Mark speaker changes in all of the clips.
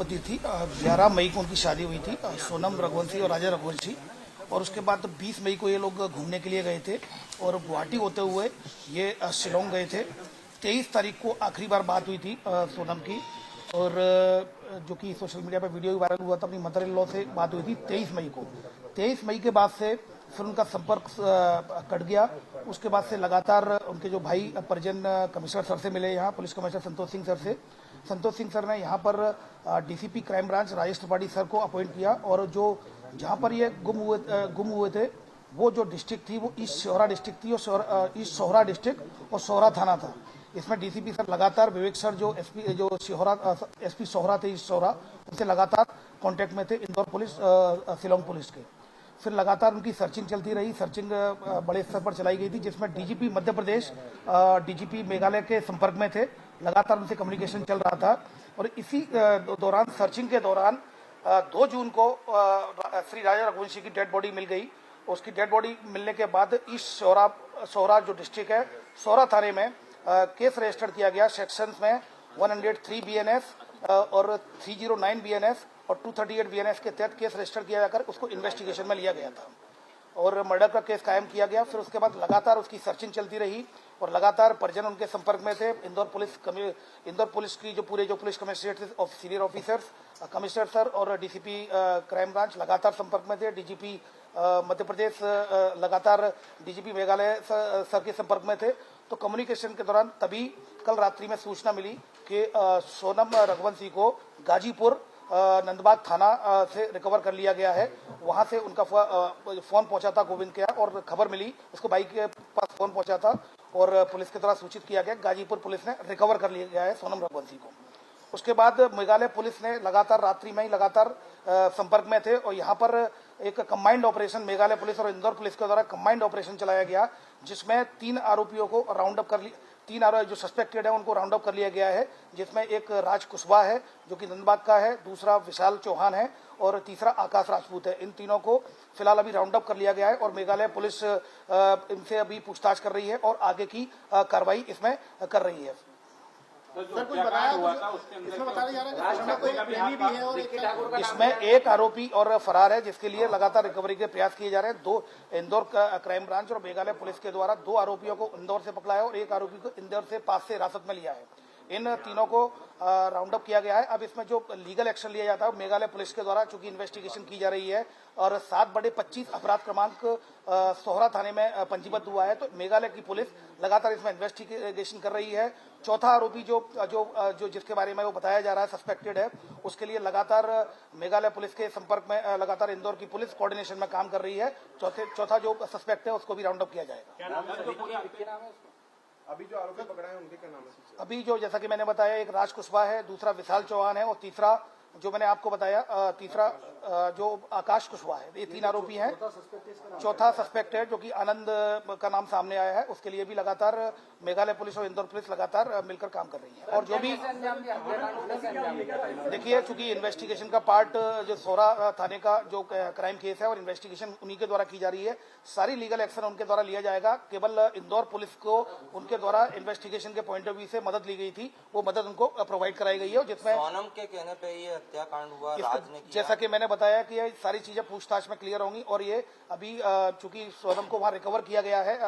Speaker 1: उत्पत्ति थी। 11 मई को उनकी शादी हुई थी सोनम रघुवंशी और राजा रघुवंशी, और उसके बाद 20 मई को ये लोग घूमने के लिए गए थे और गुवाहाटी होते हुए ये शिलोंग गए थे। 23 तारीख को आखिरी बार बात हुई थी सोनम की, और जो कि सोशल मीडिया पर वीडियो वायरल हुआ था, अपनी मदर इन लॉ से बात हुई थी 23 मई को। 23 मई के बाद से फिर उनका संपर्क कट गया। उसके बाद से लगातार उनके जो भाई परिजन कमिश्नर सर से मिले, यहाँ police commissioner Santosh Singh sir से। संतोष सिंह सर ने यहाँ पर DCP crime branch Rajesh Tripathi sir को अपॉइंट किया, और जो जहाँ पर ये गुम हुए थे वो जो डिस्ट्रिक्ट थी वो ईस्ट सोहरा डिस्ट्रिक्ट थी, और ईस्ट सोहरा डिस्ट्रिक्ट और सोहरा थाना था। इसमें डीसीपी सर लगातार, विवेक सर जो एसपी सोहरा थे ईस्ट सोहरा, उनसे लगातार कांटेक्ट में थे, इंदौर पुलिस शिलोंग पुलिस के। फिर लगातार उनकी सर्चिंग चलती रही। सर्चिंग बड़े स्तर पर चलाई गई थी, जिसमें डीजीपी मध्य प्रदेश, डीजीपी मेघालय के संपर्क में थे। लगातार उनसे कम्युनिकेशन चल रहा था, और इसी दौरान, सर्चिंग के दौरान 2 जून को श्री राजा रघुवंशी की डेड बॉडी मिल गई। उसकी डेड बॉडी मिलने के बाद ईस्ट सोहरा जो डिस्ट्रिक्ट है, सोहरा थाने में केस रजिस्टर किया गया सेक्शंस में 103 बीएनएस और 309 बीएनएस और 238 बीएनएस के तहत केस रजिस्टर किया जाकर उसको इन्वेस्टिगेशन में लिया गया था और मर्डर का केस कायम किया गया। फिर उसके बाद लगातार उसकी सर्चिंग चलती रही और लगातार परिजन उनके संपर्क में थे। इंदौर पुलिस की जो police commissionerate of senior officers, commissioner sir और डीसीपी क्राइम ब्रांच लगातार संपर्क में थे। डीजीपी मध्य प्रदेश लगातार डीजीपी मेघालय सर के संपर्क में थे। तो कम्युनिकेशन के दौरान तभी कल रात्रि में सूचना मिली कि सोनम रघुवंशी को गाजीपुर नंदबाग थाना से रिकवर कर लिया गया है। वहां से उनका फोन पहुंचा था गोविंद के, और खबर मिली, उसको भाई के पास फोन पहुंचा था और पुलिस के द्वारा सूचित किया गया। गाजीपुर पुलिस ने रिकवर कर लिया गया है सोनम रघुवंशी को। उसके बाद मेघालय पुलिस ने लगातार रात्रि में ही लगातार संपर्क में थे, और यहाँ पर एक कंबाइंड ऑपरेशन मेघालय पुलिस और इंदौर पुलिस के द्वारा कंबाइंड ऑपरेशन चलाया गया, जिसमें 3 आरोपियों को राउंड अप कर लिया। 3 आरोपी जो सस्पेक्टेड है उनको राउंड अप कर लिया गया है, जिसमें एक राज कुशवाहा है जो कि नंदबाग का है, दूसरा विशाल चौहान है और तीसरा आकाश राजपूत है। इन तीनों को फिलहाल अभी राउंड अप कर लिया गया है और मेघालय पुलिस इनसे अभी पूछताछ कर रही है और आगे की कार्रवाई इसमें कर रही है।
Speaker 2: सर कुछ बताया हुआ था, इसमें बताया जा रहा है भी है और
Speaker 1: इसमें एक आरोपी और फरार है, जिसके लिए लगातार रिकवरी के प्रयास किए जा रहे हैं। 2 इंदौर क्राइम ब्रांच और मेघालय पुलिस के द्वारा 2 आरोपियों को इंदौर से पकड़ा है और एक आरोपी को इंदौर से पास से हिरासत में लिया है। इन तीनों को राउंड अप किया गया है। अब इसमें जो लीगल एक्शन लिया जाता है मेघालय पुलिस के द्वारा, चूंकि इन्वेस्टिगेशन की जा रही है और 7/25 अपराध क्रमांक सोहरा थाने में पंजीबद्ध हुआ है, तो मेघालय की पुलिस लगातार इसमें इन्वेस्टिगेशन कर रही है। चौथा आरोपी जो जिसके बारे में वो बताया जा रहा है सस्पेक्टेड है, उसके लिए लगातार मेघालय पुलिस के संपर्क में लगातार इंदौर की पुलिस कोऑर्डिनेशन में काम कर रही है। चौथा जो सस्पेक्ट है उसको भी राउंड अप किया जाएगा।
Speaker 2: अभी जो आरोपी पकड़ा है उनके क्या नाम है?
Speaker 1: अभी जो, जैसा कि मैंने बताया, एक राज कुशवाहा है, दूसरा विशाल चौहान है और तीसरा जो मैंने आपको बताया तीसरा जो आकाश कुशवाहा है। ये 3 आरोपी हैं। चौथा सस्पेक्टेड जो कि आनंद का नाम सामने आया है, उसके लिए भी लगातार मेघालय पुलिस और इंदौर पुलिस लगातार मिलकर काम कर रही है। और जो भी देखिए, चूंकि इन्वेस्टिगेशन का पार्ट जो सोहरा थाने का जो क्राइम केस है और इन्वेस्टिगेशन उन्हीं के द्वारा की जा रही है, सारी लीगल एक्शन उनके द्वारा लिया जाएगा। केवल इंदौर पुलिस को उनके द्वारा इन्वेस्टिगेशन के पॉइंट ऑफ व्यू से मदद ली गई थी, वो मदद उनको प्रोवाइड कराई गई है, जिसमें
Speaker 3: सोनम के कहने पे ये हत्याकांड हुआ, राज ने किया।
Speaker 1: जैसा कि मैंने बताया कि ये सारी चीजें पूछताछ में क्लियर होंगी। और ये अभी चूंकि सोनम को वहां रिकवर किया गया है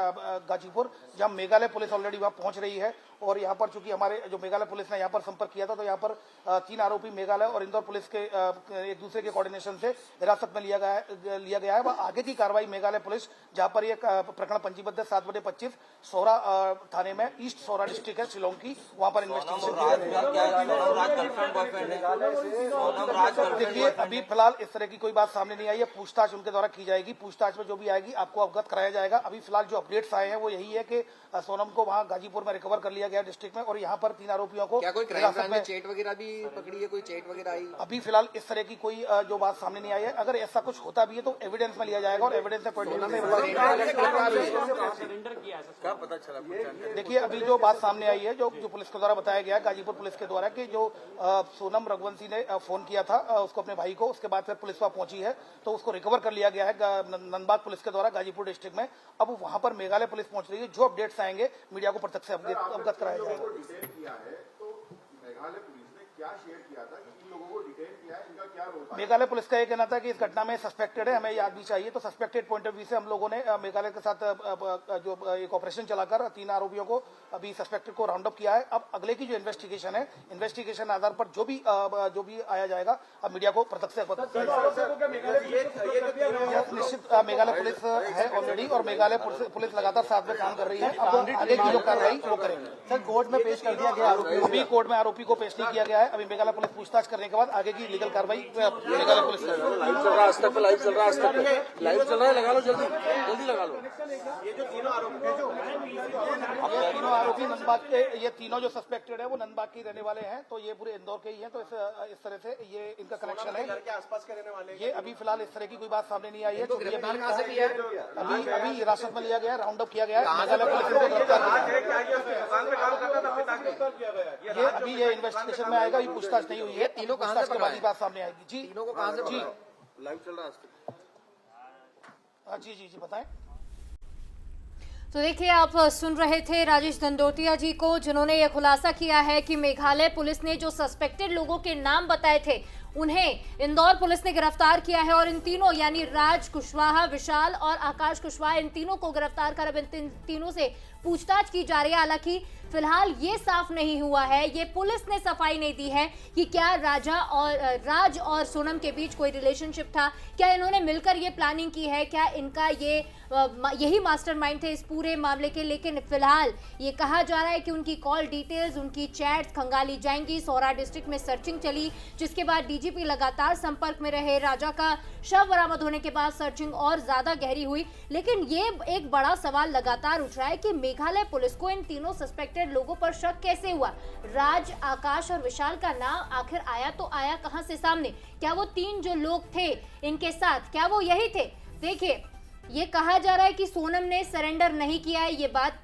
Speaker 1: गाजीपुर, जहां मेघालय पुलिस ऑलरेडी वहां पहुंच रही है, और यहाँ पर चूंकि हमारे जो मेघालय पुलिस ने यहाँ पर संपर्क किया था, तो यहाँ पर 3 आरोपी मेघालय और इंदौर पुलिस के एक दूसरे के कोऑर्डिनेशन से हिरासत में लिया गया है। वह आगे की कार्रवाई मेघालय पुलिस, जहाँ पर यह प्रकरण पंजीबद्ध है 7/25 सोहरा थाने में, ईस्ट सोहरा डिस्ट्रिक्ट है शिलोंग की, वहाँ पर इन्वेस्टिगेशन की है। देखिए, अभी फिलहाल इस तरह की कोई बात सामने नहीं आई है, पूछताछ उनके द्वारा की जाएगी। पूछताछ में जो भी आएगी आपको अवगत कराया जाएगा। अभी फिलहाल जो अपडेट्स आए हैं वो यही है कि सोनम को वहाँ गाजीपुर में रिकवर कर लिया गया डिस्ट्रिक्ट में, और यहाँ पर 3 आरोपियों को
Speaker 4: क्या कोई क्राइम ब्रांच में चेट वगैरह भी पकड़ी है? कोई चेट वगैरह आई?
Speaker 1: अभी फिलहाल इस तरह की कोई जो बात सामने नहीं आई है। अगर ऐसा कुछ होता भी है तो एविडेंस में लिया जाएगा और एविडेंस में
Speaker 4: पता चला?
Speaker 1: देखिए, अभी जो बात सामने आई है, जो पुलिस के द्वारा बताया गया है, गाजीपुर पुलिस के द्वारा, कि जो सोनम रघुवंशी ने फोन किया था उसको अपने भाई को, उसके बाद फिर पुलिस वहां पहुंची है तो उसको रिकवर कर लिया गया है नंदबाग पुलिस के द्वारा गाजीपुर डिस्ट्रिक्ट में। अब वहां पर मेघालय पुलिस पहुंच रही है। जो अपडेट्स आएंगे मीडिया को प्रत्यक्ष से अवगत कराया जाएगा।
Speaker 2: तो मेघालय पुलिस ने क्या शेयर किया था कि इन लोगों को डिटेन
Speaker 1: मेघालय पुलिस का ये कहना था कि इस घटना में सस्पेक्टेड है, हमें ये आदमी चाहिए। तो सस्पेक्टेड पॉइंट ऑफ व्यू से हम लोगों ने मेघालय के साथ जो एक ऑपरेशन चलाकर 3 आरोपियों को अभी सस्पेक्टेड को राउंड अप किया है। अब अगले की जो इन्वेस्टिगेशन है, इन्वेस्टिगेशन आधार पर जो भी आया जाएगा अब मीडिया को प्रत्यक्ष निश्चित मेघालय पुलिस है ऑलरेडी, और मेघालय पुलिस लगातार साथ में काम कर रही है। अब आगे की जो कार्रवाई वो करेंगे।
Speaker 2: सर कोर्ट में पेश कर दिया गया आरोपी,
Speaker 1: अभी कोर्ट में आरोपी को पेश नहीं किया गया है। अभी मेघालय पुलिस पूछताछ करने के बाद आगे की लीगल कार्रवाई मेघालय पुलिस करेगी।
Speaker 4: लाइव चल रहा है, लाइव चल रहा है, लगा लो जल्दी लगा लो।
Speaker 2: ये जो तीनों आरोपी है,
Speaker 1: ये तीनों आरोपी नंदबाग के, ये तीनों जो सस्पेक्टेड है वो नंदबाग के रहने वाले हैं। तो ये पूरे इंदौर के ही हैं। तो इस तरह से ये इनका कनेक्शन है।
Speaker 2: के आसपास के रहने वाले
Speaker 1: ये अभी फिलहाल इस तरह की कोई बात सामने नहीं आई है।
Speaker 4: गिरफ्तार कहाँ से किया है?
Speaker 1: अभी हिरासत में लिया गया है, राउंड अप किया गया है। मेघालय पुलिस इनको गिरफ्तार किया। ये अभी ये इन्वेस्टिगेशन में आएगा, ये पूछताछ नहीं हुई है।
Speaker 4: तीनों कहाँ से
Speaker 1: पूछताछ के बाद ही बात सामने आएगी। जी
Speaker 4: तीनों को कहाँ से
Speaker 1: जी
Speaker 4: लाइव चल रहा है?
Speaker 1: जी बताएं।
Speaker 5: तो देखिए, आप सुन रहे थे राजेश दंडोतिया जी को, जिन्होंने ये खुलासा किया है कि मेघालय पुलिस ने जो सस्पेक्टेड लोगों के नाम बताए थे उन्हें इंदौर पुलिस ने गिरफ्तार किया है। और इन तीनों यानी राज कुशवाहा, विशाल और आकाश कुशवाहा, इन तीनों को गिरफ्तार कर अब इन तीनों से पूछताछ की जा रही है। हालांकि फिलहाल ये साफ नहीं हुआ है, ये पुलिस ने सफाई नहीं दी है कि क्या राज और सोनम के बीच कोई रिलेशनशिप था, क्या इन्होंने मिलकर ये प्लानिंग की है, क्या इनका यही मास्टरमाइंड थे इस पूरे मामले के। लेकिन फिलहाल ये कहा जा रहा है कि उनकी कॉल डिटेल्स, उनकी चैट्स खंगाली जाएंगी। सौरा डिस्ट्रिक्ट में सर्चिंग चली, जिसके बाद डीजीपी लगातार संपर्क में रहे। राजा का शव बरामद होने के बाद सर्चिंग और ज्यादा गहरी हुई। लेकिन ये एक बड़ा सवाल लगातार उठ रहा है कि मेघालय पुलिस को इन तीनों सस्पेक्टेड लोगों पर शक कैसे हुआ। राज, आकाश और विशाल का नाम आखिर आया तो आया कहां से सामने? क्या वो 3 जो लोग थे इनके साथ, क्या वो यही थे? देखिए, ये कहा जा रहा है कि सोनम ने सरेंडर नहीं किया है, ये बात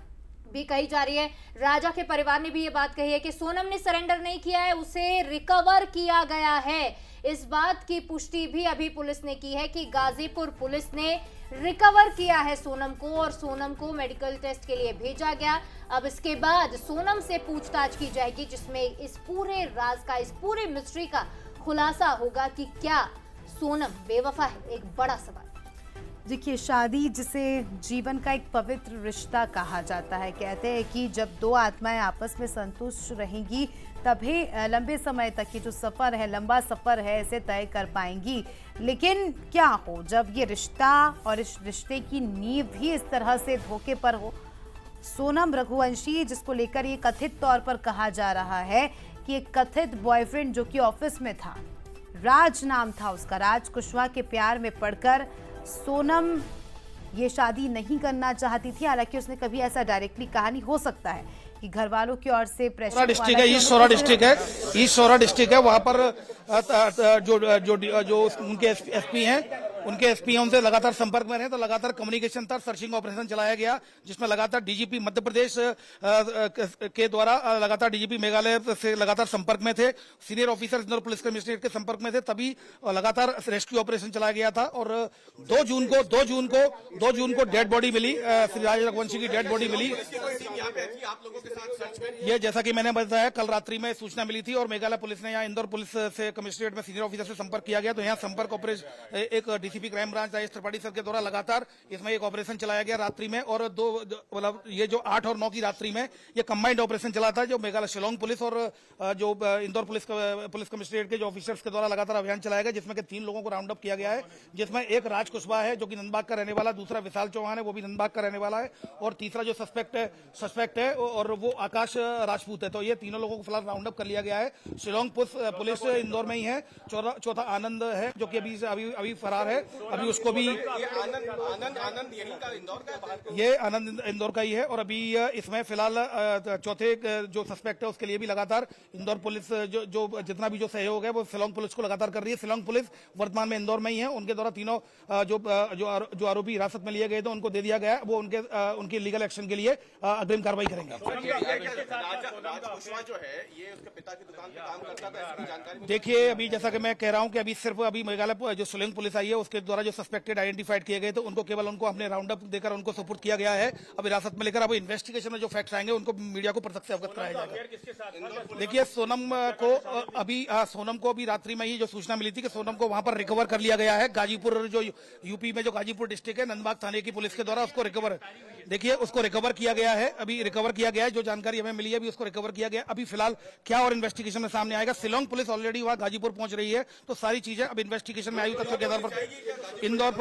Speaker 5: भी कही जा रही है। राजा के परिवार ने भी ये बात कही है कि सोनम ने सरेंडर नहीं किया है, उसे रिकवर किया गया है। इस बात की पुष्टि भी अभी पुलिस ने की है कि गाजीपुर पुलिस ने रिकवर किया है सोनम को, और सोनम को मेडिकल टेस्ट के लिए भेजा गया। अब इसके बाद सोनम से पूछताछ की जाएगी, जिसमें इस पूरे राज का, इस पूरे मिस्ट्री का खुलासा होगा कि क्या सोनम बेवफा है। एक बड़ा सवाल।
Speaker 6: देखिए, शादी जिसे जीवन का एक पवित्र रिश्ता कहा जाता है, कहते हैं कि जब 2 आत्माएं आपस में संतुष्ट रहेंगी तभी लंबे समय तक ये जो सफ़र है, लंबा सफ़र है, इसे तय कर पाएंगी। लेकिन क्या हो जब ये रिश्ता और इस रिश्ते की नींव भी इस तरह से धोखे पर हो। सोनम रघुवंशी, जिसको लेकर ये कथित तौर पर कहा जा रहा है कि एक कथित बॉयफ्रेंड जो कि ऑफिस में था, राज नाम था उसका, राज कुशवाहा के प्यार में पड़कर सोनम ये शादी नहीं करना चाहती थी। हालांकि उसने कभी ऐसा डायरेक्टली कहा नहीं। हो सकता है कि घर वालों की ओर से प्रेशर,
Speaker 1: डिस्ट्रिक्ट है, ईस्ट सोरा डिस्ट्रिक्ट है, वहां पर जो उनके एसपी हैं, उनसे लगातार संपर्क में रहे। तो लगातार कम्युनिकेशन था, सर्चिंग ऑपरेशन चलाया गया, जिसमें लगातार डीजीपी मध्य प्रदेश के द्वारा लगातार डीजीपी मेघालय से लगातार संपर्क में थे, senior officer Indore police commissionerate के संपर्क में थे, तभी लगातार रेस्क्यू ऑपरेशन चलाया गया था। और 2 जून को डेड बॉडी मिली, श्री राज रघुवंशी की डेड बॉडी मिली। ये जैसा कि मैंने बताया, कल रात्रि में सूचना मिली थी और मेघालय पुलिस ने यहाँ इंदौर पुलिस से कमिश्नरेट में सीनियर ऑफिसर से संपर्क किया गया। तो यहाँ संपर्क ऑपरेशन एक DCP crime branch Rajesh Tripathi sir के द्वारा लगातार इसमें एक ऑपरेशन चलाया गया रात्रि में। और मतलब ये जो 8 और 9 की रात्रि में ये कंबाइंड ऑपरेशन चला था, जो मेघालय शिलोंग पुलिस और जो इंदौर पुलिस कमिश्नरेट के जो ऑफिसर्स के द्वारा लगातार अभियान चलाया गया, जिसमें 3 लोगों को राउंड अप किया गया है, जिसमें एक राज कुशवाहा है जो कि नंदबाग का रहने वाला, दूसरा विशाल चौहान है वो भी नंदबाग का रहने वाला है, और तीसरा जो सस्पेक्ट है और वो आकाश राजपूत है। तो ये तीनों लोगों को फिलहाल राउंड अप कर लिया गया है। शिलोंग पुलिस इंदौर में ही है। चौथा आनंद है जो कि अभी फरार है, अभी उसको भी
Speaker 2: आनंद यही का इंदौर का,
Speaker 1: ये आनंद इंदौर का ही है। और अभी इसमें फिलहाल चौथे जो सस्पेक्ट है उसके लिए भी लगातार इंदौर पुलिस जो जितना भी जो सहयोग है वो शिलोंग पुलिस को लगातार कर रही है। शिलोंग पुलिस वर्तमान में इंदौर में ही है। उनके द्वारा तीनों जो आरोपी हिरासत में लिए गए थे उनको दे दिया गया, वो उनके लीगल एक्शन के लिए अग्रिम कार्रवाई करेंगे।
Speaker 2: जो है ये उसके पिता की दुकान पे काम करता था, इसकी जानकारी।
Speaker 1: देखिए, अभी जैसा कि मैं कह रहा हूं कि अभी सिर्फ मेघालय जो शिलोंग पुलिस आई है वो उसके द्वारा जो सस्पेक्टेड आइडेंटिफाइड किए गए थे उनको केवल उनको हमने राउंड अप देकर उनको सुपुर्द किया गया है। अब हिरासत में लेकर अब इन्वेस्टिगेशन में जो फैक्ट्स आएंगे उनको मीडिया को प्रत्यक्ष से अवगत कराया जाएगा। देखिए सोनम को अभी रात्रि में ही जो सूचना मिली थी कि सोनम को वहां पर रिकवर कर लिया गया है। गाजीपुर जो यूपी में जो गाजीपुर डिस्ट्रिक्ट है, नंदबाग थाने की पुलिस के द्वारा उसको रिकवर किया गया है। अभी रिकवर किया गया है, जो जानकारी हमें मिली है अभी उसको रिकवर किया गया। अभी फिलहाल क्या और इन्वेस्टिगेशन में सामने आएगा। शिलोंग पुलिस ऑलरेडी वहां गाजीपुर पहुंच रही है, तो सारी चीजें अब इन्वेस्टिगेशन में आई तथ्यों के आधार पर इंदौर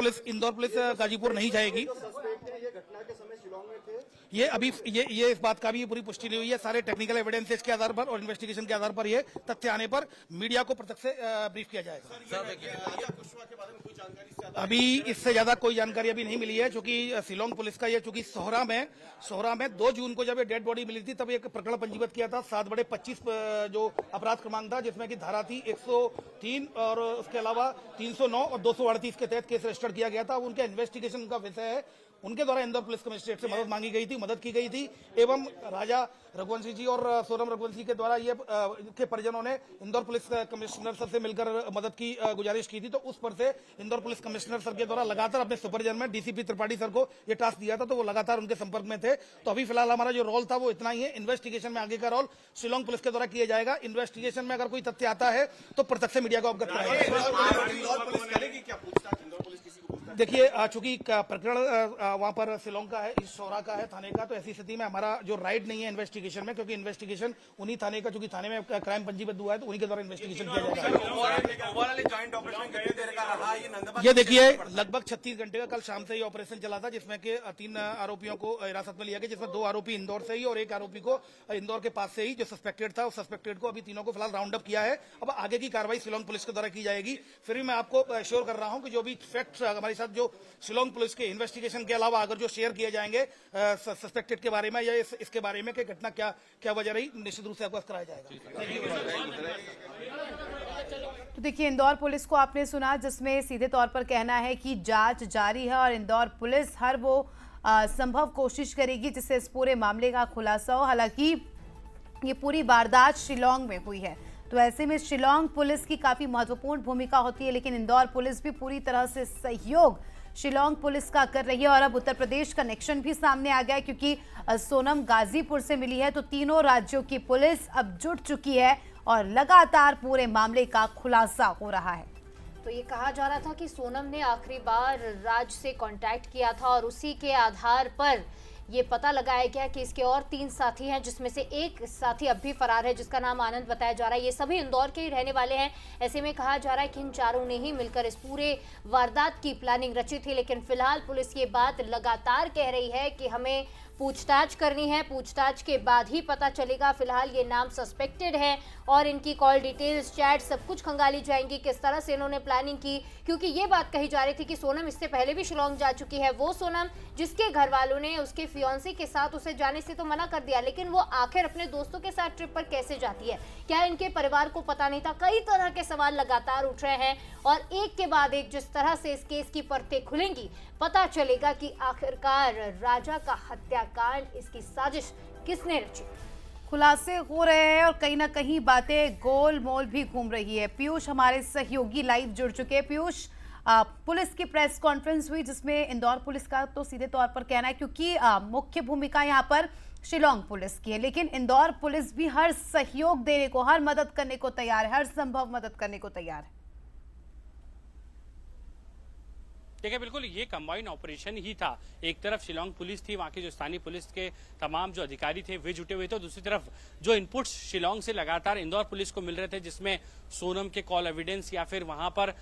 Speaker 1: पुलिस गाजीपुर नहीं जाएगी। ये अभी ये इस बात का भी पूरी पुष्टि नहीं हुई है। सारे टेक्निकल एविडेंसेस के आधार पर और इन्वेस्टिगेशन के आधार पर ये तथ्य आने पर मीडिया को प्रत्यक्ष से ब्रीफ किया जाएगा। अभी इससे ज्यादा कोई जानकारी अभी नहीं मिली है, क्योंकि शिलोंग पुलिस का ये चूंकि सोहरा में 2 जून को जब ये डेड बॉडी मिली थी तब एक प्रकरण पंजीबद्ध किया था 7/25 जो अपराध क्रमांक था, जिसमें कि धारा थी 103 और उसके अलावा 309 और 238 के तहत केस रजिस्टर किया गया था। उनके इन्वेस्टिगेशन का विषय है। उनके द्वारा इंदौर पुलिस कमिश्नरेट से मदद मांगी गई थी, मदद की गई थी एवं राजा रघुवंशी जी और सोनम रघुवंशी के द्वारा ये के परिजनों ने इंदौर पुलिस कमिश्नर सर से मिलकर मदद की गुजारिश की थी। तो उस पर से इंदौर पुलिस कमिश्नर सर के द्वारा लगातार अपने सुपरविजन में डीसीपी त्रिपाठी सर को ये टास्क दिया था, तो वो लगातार उनके संपर्क में थे। तो अभी फिलहाल हमारा जो रोल था वो इतना ही है। इन्वेस्टिगेशन में आगे का रोल शिलोंग पुलिस के द्वारा किया जाएगा। इन्वेस्टिगेशन में अगर कोई तथ्य आता है तो प्रत्यक्ष से मीडिया को अवगत कराएगा। देखिए चूंकि प्रकरण वहां पर शिलोंग का है, इस शोरा का है, थाने का, तो ऐसी स्थिति में हमारा जो राइट नहीं है इन्वेस्टिगेशन में, क्योंकि इन्वेस्टिगेशन उन्हीं थाने का, चूंकि थाने में क्राइम पंजीबद्ध हुआ है तो उन्हीं के द्वारा इन्वेस्टिगेशन किया जाएगा। ये देखिए लगभग 36 घंटे का कल शाम से ये ऑपरेशन चला था, जिसमें के 3 आरोपियों को हिरासत में लिया गया, जिसमें 2 आरोपी इंदौर से ही और 1 आरोपी को इंदौर के पास से ही जो सस्पेक्टेड था, उस सस्पेक्टेड को अभी तीनों को फिलहाल राउंड अप किया है। अब आगे की कार्रवाई शिलोंग पुलिस के द्वारा की जाएगी। फिर भी मैं आपको श्योर कर रहा हूं कि जो भी फैक्ट्स हमारे साथ जो शिलोंग पुलिस के इन्वेस्टिगेशन के अलावा अगर जो शेयर किए जाएंगे सस्पेक्टेड के बारे में या इसके बारे में कि घटना क्या वजह रही, निश्चित रूप से अवगत कराया जाएगा।
Speaker 6: तो देखिए इंदौर पुलिस को आपने सुना, जिसमें सीधे तौर पर कहना है कि जांच जारी है और इंदौर पुलिस हर वो संभव कोशिश करेगी जिससे इस पूरे मामले का खुलासा हो। हालांकि ये पूरी वारदात शिलोंग में हुई है, तो ऐसे में शिलोंग पुलिस की काफी महत्वपूर्ण भूमिका होती है, लेकिन इंदौर पुलिस भी पूरी तरह से सहयोग शिलोंग पुलिस का कर रही है। और अब उत्तर प्रदेश कनेक्शन भी सामने आ गया है, क्योंकि सोनम गाजीपुर से मिली है, तो तीनों राज्यों की पुलिस अब जुट चुकी है और लगातार पूरे मामले का खुलासा हो रहा है।
Speaker 5: तो ये कहा जा रहा था कि सोनम ने आखिरी बार राज से कांटेक्ट किया था और उसी के आधार पर ये पता लगाया गया कि इसके और 3 साथी हैं, जिसमें से एक साथी अब भी फरार है, जिसका नाम आनंद बताया जा रहा है। ये सभी इंदौर के ही रहने वाले हैं। ऐसे में कहा जा रहा है कि इन चारों ने ही मिलकर इस पूरे वारदात की प्लानिंग रची थी। लेकिन फिलहाल पुलिस ये बात लगातार कह रही है कि हमें पूछताछ करनी है, पूछताछ के बाद ही पता चलेगा। फिलहाल ये नाम सस्पेक्टेड है और इनकी कॉल डिटेल्स, चैट सब कुछ खंगाली जाएंगी, किस तरह से इन्होंने प्लानिंग की। क्योंकि ये बात कही जा रही थी कि सोनम इससे पहले भी शिलोंग जा चुकी है। वो सोनम जिसके घर वालों ने उसके फियांसे के साथ उसे जाने से तो मना कर दिया, लेकिन वो आखिर अपने दोस्तों के साथ ट्रिप पर कैसे जाती है, क्या इनके परिवार को पता नहीं था? कई तरह के सवाल लगातार उठ रहे हैं और एक के बाद एक जिस तरह से इस केस की परतें खुलेंगी, पता चलेगा कि आखिरकार राजा का हत्याकांड, इसकी साजिश किसने रची।
Speaker 6: खुलासे हो रहे हैं और कहीं ना कहीं बातें गोल मोल भी घूम रही है। पीयूष हमारे सहयोगी लाइव जुड़ चुके हैं। पीयूष, पुलिस की प्रेस कॉन्फ्रेंस हुई जिसमें इंदौर पुलिस का तो सीधे तौर पर कहना है, क्योंकि मुख्य भूमिका यहाँ पर शिलोंग पुलिस की है, लेकिन इंदौर पुलिस भी हर सहयोग देने को, हर मदद करने को तैयार है, हर संभव मदद करने को तैयार है।
Speaker 7: देखिए बिल्कुल ये कंबाइंड ऑपरेशन ही था। एक तरफ शिलोंग पुलिस थी, वहाँ की जो स्थानीय पुलिस के तमाम जो अधिकारी थे वे जुटे हुए थे, दूसरी तरफ जो इनपुट्स शिलोंग से लगातार इंदौर पुलिस को मिल रहे थे, जिसमें सोनम के कॉल एविडेंस या फिर वहां पर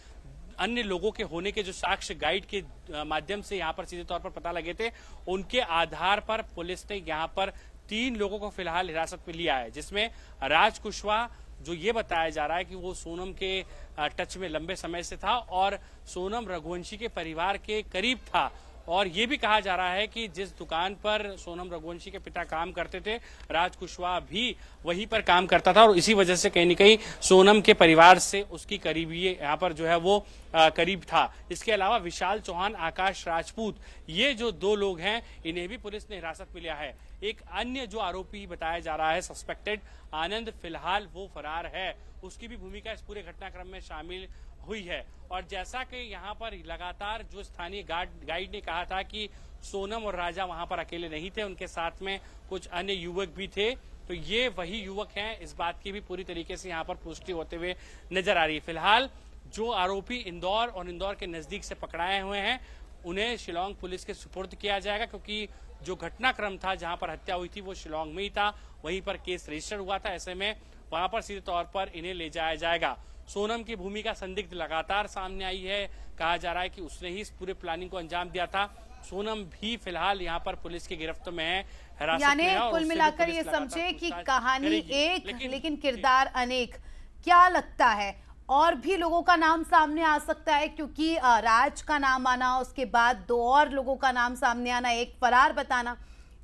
Speaker 7: अन्य लोगों के होने के जो साक्ष्य गाइड के माध्यम से यहाँ पर सीधे तौर पर पता लगे थे, उनके आधार पर पुलिस ने यहाँ पर 3 लोगों को फिलहाल हिरासत में लिया है, जिसमें राज कुशवाहा, जो ये बताया जा रहा है कि वो सोनम के टच में लंबे समय से था और सोनम रघुवंशी के परिवार के करीब था। और ये भी कहा जा रहा है कि जिस दुकान पर सोनम रघुवंशी के पिता काम करते थे, राज कुशवाहा भी वहीं पर काम करता था और इसी वजह से कहीं न कहीं सोनम के परिवार से उसकी करीबी यहाँ पर जो है वो करीब था। इसके अलावा विशाल चौहान, आकाश राजपूत, ये जो 2 लोग हैं, इन्हें भी पुलिस ने हिरासत में लिया है। एक अन्य जो आरोपी बताया जा रहा है सस्पेक्टेड आनंद, फिलहाल वो फरार है, उसकी भी भूमिका इस पूरे घटनाक्रम में शामिल हुई है। और जैसा कि यहाँ पर लगातार जो स्थानीय गाइड ने कहा था कि सोनम और राजा वहां पर अकेले नहीं थे, उनके साथ में कुछ अन्य युवक भी थे, तो ये वही युवक हैं, इस बात की भी पूरी तरीके से यहाँ पर पुष्टि होते हुए नजर आ रही है। फिलहाल जो आरोपी इंदौर और इंदौर के नजदीक से पकड़ाए हुए हैं, उन्हें शिलांग पुलिस के सुपुर्द किया जाएगा, क्योंकि जो घटनाक्रम था जहां पर हत्या हुई थी वो शिलांग में ही था, वहीं पर केस रजिस्टर हुआ था। ऐसे में वहां पर सीधे तौर पर इन्हें ले जाया जाएगा। सोनम की भूमिका संदिग्ध लगातार सामने आई है, कहा जा रहा है कि उसने ही इस पूरे प्लानिंग को अंजाम दिया था। सोनम भी फिलहाल यहाँ पर पुलिस की गिरफ्त में है, हिरासत में है।
Speaker 6: कुल मिलाकर ये समझे कि कहानी एक लेकिन किरदार अनेक। क्या लगता है और भी लोगों का नाम सामने आ सकता है? क्योंकि राज का नाम आना, उसके बाद 2 और लोगों का नाम सामने आना, एक फरार बताना,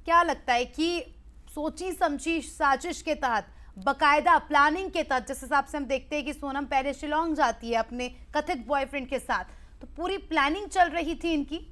Speaker 6: क्या लगता है कि सोची समझी साजिश के तहत, बकायदा प्लानिंग के तहत, जिस हिसाब से हम देखते हैं कि सोनम पहले शिलांग जाती है अपने कथित बॉयफ्रेंड के साथ, तो पूरी प्लानिंग चल रही थी इनकी?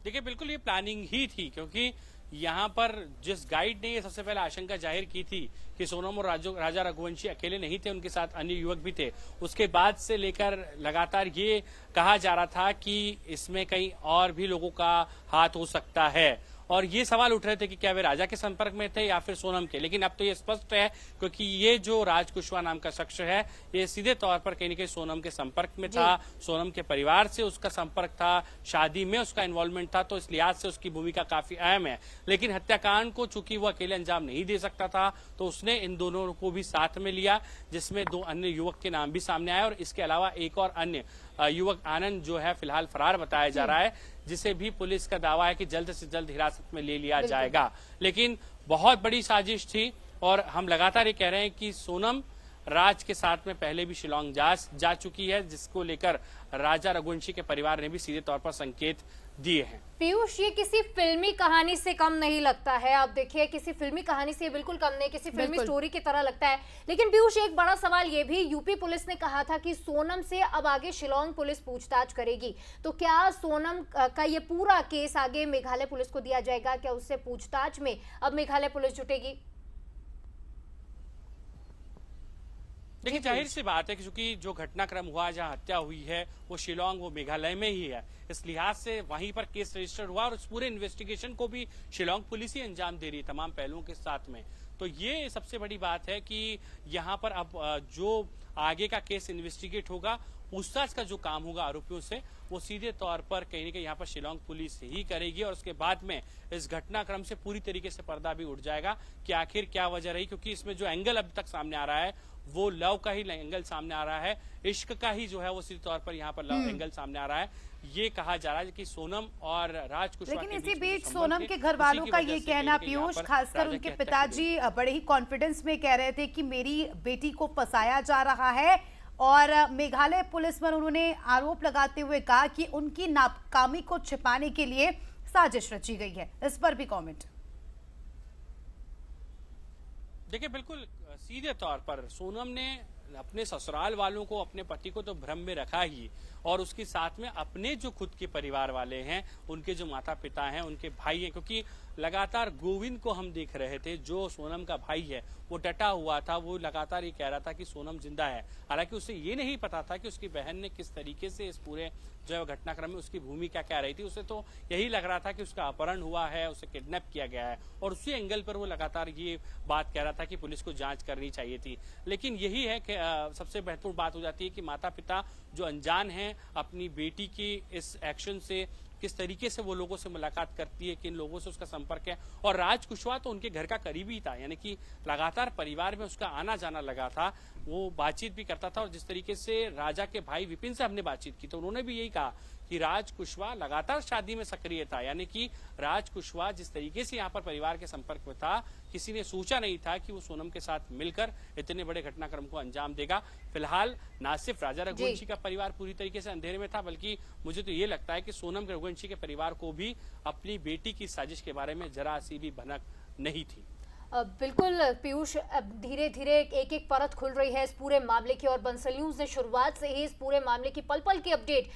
Speaker 7: देखिए, बिल्कुल ये प्लानिंग ही थी, क्योंकि यहाँ पर जिस गाइड ने ये सबसे पहले आशंका जाहिर की थी कि सोनम और राजा रघुवंशी अकेले नहीं थे, उनके साथ अन्य युवक भी थे, उसके बाद से लेकर लगातार ये कहा जा रहा था कि इसमें कई और भी लोगों का हाथ हो सकता है। और ये सवाल उठ रहे थे कि क्या वे राजा के संपर्क में थे या फिर सोनम के, लेकिन अब तो ये स्पष्ट है, क्योंकि ये जो राज कुशवाहा नाम का शख्स है, ये सीधे तौर पर कहीं न कहीं सोनम के संपर्क में था, सोनम के परिवार से उसका संपर्क था, शादी में उसका इन्वॉल्वमेंट था, तो इस लिहाज से उसकी भूमिका काफी अहम है। लेकिन हत्याकांड को चूंकि वो अकेले अंजाम नहीं दे सकता था, तो उसने इन दोनों को भी साथ में लिया, जिसमें 2 अन्य युवक के नाम भी सामने आए। और इसके अलावा एक और अन्य युवक आनंद जो है फिलहाल फरार बताया जा रहा है, जिसे भी पुलिस का दावा है कि जल्द से जल्द हिरासत में ले लिया जाएगा। लेकिन बहुत बड़ी साजिश थी, और हम लगातार ये कह रहे हैं कि सोनम राज के साथ में पहले भी शिलांग जा चुकी है, जिसको लेकर राजा रघुवंशी के परिवार ने भी सीधे तौर पर संकेत दिए हैं।
Speaker 5: पीयूष, ये किसी फिल्मी कहानी से कम नहीं लगता है। आप देखिए, किसी फिल्मी कहानी से बिल्कुल कम नहीं, किसी फिल्मी स्टोरी की तरह लगता है। लेकिन पीयूष, एक बड़ा सवाल ये भी, यूपी पुलिस ने कहा था कि सोनम से अब आगे शिलांग पुलिस पूछताछ करेगी, तो क्या सोनम का ये पूरा केस आगे मेघालय पुलिस को दिया जाएगा? क्या उससे पूछताछ में अब मेघालय पुलिस जुटेगी?
Speaker 7: देखिए, जाहिर सी बात है कि चूंकि जो घटनाक्रम हुआ, जहां हत्या हुई है, वो शिलांग, वो मेघालय में ही है, इस लिहाज से वहीं पर केस रजिस्टर हुआ, और उस पूरे इन्वेस्टिगेशन को भी शिलांग पुलिस ही अंजाम दे रही है तमाम पहलुओं के साथ में। तो ये सबसे बड़ी बात है कि यहाँ पर अब जो आगे का केस इन्वेस्टिगेट होगा, पूछताछ का जो काम होगा आरोपियों से, वो सीधे तौर पर कहीं न कहीं यहाँ पर शिलांग पुलिस ही करेगी। और उसके बाद में इस घटनाक्रम से पूरी तरीके से पर्दा भी उठ जाएगा कि आखिर क्या वजह रही, क्योंकि इसमें जो एंगल अब तक सामने आ रहा है, वो लव का ही एंगल सामने आ रहा है, इश्क का ही जो है वो सीधे तौर पर यहाँ पर लव एंगल सामने आ रहा है। ये कहा जा रहा है कि सोनम और राज कुशवाहा,
Speaker 6: लेकिन इसी बीच सोनम के घर वालों का ये कहना, पीयूष, खासकर उनके पिताजी बड़े ही कॉन्फिडेंस में कह रहे थे कि मेरी बेटी को फंसाया जा रहा है, और मेघालय पुलिस पर उन्होंने आरोप लगाते हुए कहा कि उनकी नाकामी को छिपाने के लिए साजिश रची गई है। इस पर भी कमेंट।
Speaker 7: देखिए, बिल्कुल सीधे तौर पर सोनम ने अपने ससुराल वालों को, अपने पति को तो भ्रम में रखा ही, और उसके साथ में अपने जो खुद के परिवार वाले हैं, उनके जो माता पिता हैं, उनके भाई हैं, क्योंकि लगातार गोविंद को हम देख रहे थे, जो सोनम का भाई है, वो डटा हुआ था, वो लगातार ये कह रहा था कि सोनम जिंदा है। हालांकि उसे ये नहीं पता था कि उसकी बहन ने किस तरीके से इस पूरे जो घटनाक्रम में उसकी भूमिका क्या रही थी। उसे तो यही लग रहा था कि उसका अपहरण हुआ है, उसे किडनैप किया गया है, और उसी एंगल पर वो लगातार ये बात कह रहा था कि पुलिस को जांच करनी चाहिए थी। लेकिन यही है कि सबसे महत्वपूर्ण बात हो जाती है कि माता पिता जो अनजान हैं अपनी बेटी की इस एक्शन से, किस तरीके से वो लोगों से मुलाकात करती है, किन लोगों से उसका संपर्क है। और राज कुशवाहा तो उनके घर का करीबी था, यानी कि लगातार परिवार में उसका आना जाना लगा था, वो बातचीत भी करता था। और जिस तरीके से राजा के भाई विपिन से हमने बातचीत की, तो उन्होंने भी यही कहा कि राज कुशवाहा लगातार शादी में सक्रिय था, यानी कि राज कुशवाहा जिस तरीके से यहाँ पर परिवार के संपर्क में था, किसी ने सोचा नहीं था कि वो सोनम के साथ मिलकर इतने बड़े घटनाक्रम को अंजाम देगा। फिलहाल ना सिर्फ राजा रघुवंशी का परिवार पूरी तरीके से अंधेरे में था, बल्कि मुझे तो ये लगता है कि सोनम रघुवंशी के परिवार को भी अपनी बेटी की साजिश के बारे में जरा सी भी भनक नहीं थी।
Speaker 5: बिल्कुल पीयूष, अब धीरे धीरे एक एक परत खुल रही है इस पूरे मामले की और बंसल न्यूज ने शुरुआत से ही इस पूरे मामले की पल पल की अपडेट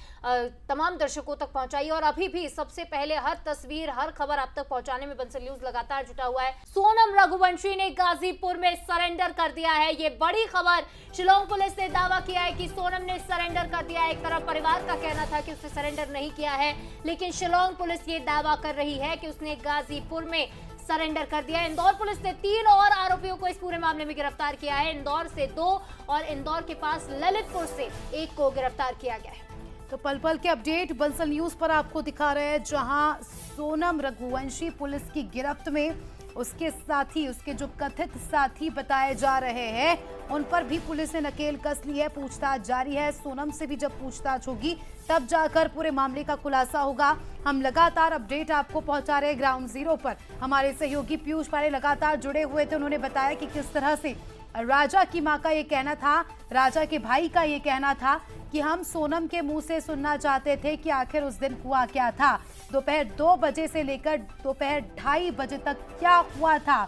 Speaker 5: तमाम दर्शकों तक पहुंचाई और अभी भी सबसे पहले हर तस्वीर हर खबर आप तक पहुंचाने में बंसल न्यूज लगातार जुटा हुआ है। सोनम रघुवंशी ने गाजीपुर में सरेंडर कर दिया है, ये बड़ी खबर। शिलोंग पुलिस ने दावा किया है कि सोनम ने सरेंडर कर दिया है। एक तरफ परिवार का कहना था कि उसने सरेंडर नहीं किया है, लेकिन शिलोंग पुलिस ये दावा कर रही है कि उसने गाजीपुर में सरेंडर कर दिया। इंदौर पुलिस ने 3 और आरोपियों को इस पूरे मामले में गिरफ्तार किया है। इंदौर से 2 और इंदौर के पास ललितपुर से 1 को गिरफ्तार किया गया है।
Speaker 6: तो पल पल के अपडेट बंसल न्यूज पर आपको दिखा रहे हैं, जहां सोनम रघुवंशी पुलिस की गिरफ्त में, उसके साथी, उसके जो कथित साथी बताए जा रहे हैं, उन पर भी पुलिस ने नकेल कस ली है। पूछताछ जारी है। सोनम से भी जब पूछताछ होगी तब जाकर पूरे मामले का खुलासा होगा। हम लगातार अपडेट आपको पहुंचा रहे हैं ग्राउंड जीरो पर। हमारे सहयोगी पीयूष पारे लगातार जुड़े हुए थे। उन्होंने बताया कि किस तरह से राजा की मां का ये कहना था, राजा के भाई का ये कहना था कि हम सोनम के मुंह से सुनना चाहते थे कि आखिर उस दिन हुआ क्या था। दोपहर 2 बजे से लेकर दोपहर 2:30 बजे तक क्या हुआ था,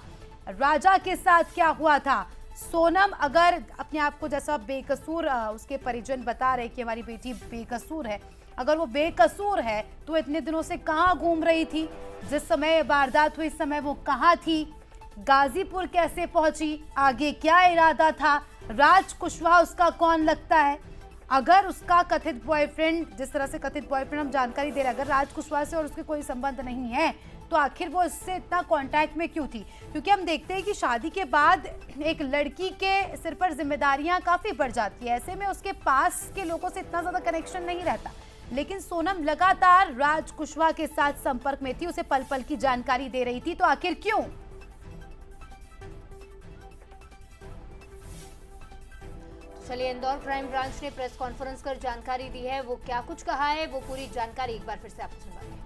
Speaker 6: राजा के साथ क्या हुआ था। सोनम अगर अपने आप को जैसा बेकसूर उसके परिजन बता रहे कि हमारी बेटी बेकसूर है, अगर वो बेकसूर है तो इतने दिनों से कहाँ घूम रही थी? जिस समय वारदात हुई इस समय वो कहाँ थी? गाजीपुर कैसे पहुंची? आगे क्या इरादा था? राज कुशवाहा उसका कौन लगता है? अगर उसका कथित बॉयफ्रेंड, जिस तरह से कथित बॉयफ्रेंड हम जानकारी दे रहे हैं, अगर राज कुशवाहा से और उसके कोई संबंध नहीं है तो आखिर वो इससे इतना कांटेक्ट में क्यों थी? क्योंकि हम देखते हैं कि शादी के बाद एक लड़की के सिर पर जिम्मेदारियां काफी बढ़ जाती है। ऐसे में उसके पास के लोगों से इतना ज्यादा कनेक्शन नहीं रहता। लेकिन सोनम लगातार राज कुशवाहा के साथ संपर्क में थी, उसे पल पल की जानकारी दे रही थी, तो आखिर क्यों?
Speaker 5: चलिए, इंदौर क्राइम ब्रांच ने प्रेस कॉन्फ्रेंस कर जानकारी दी है। वो क्या कुछ कहा है, वो पूरी जानकारी एक बार फिर से आपको सुनवाते हैं।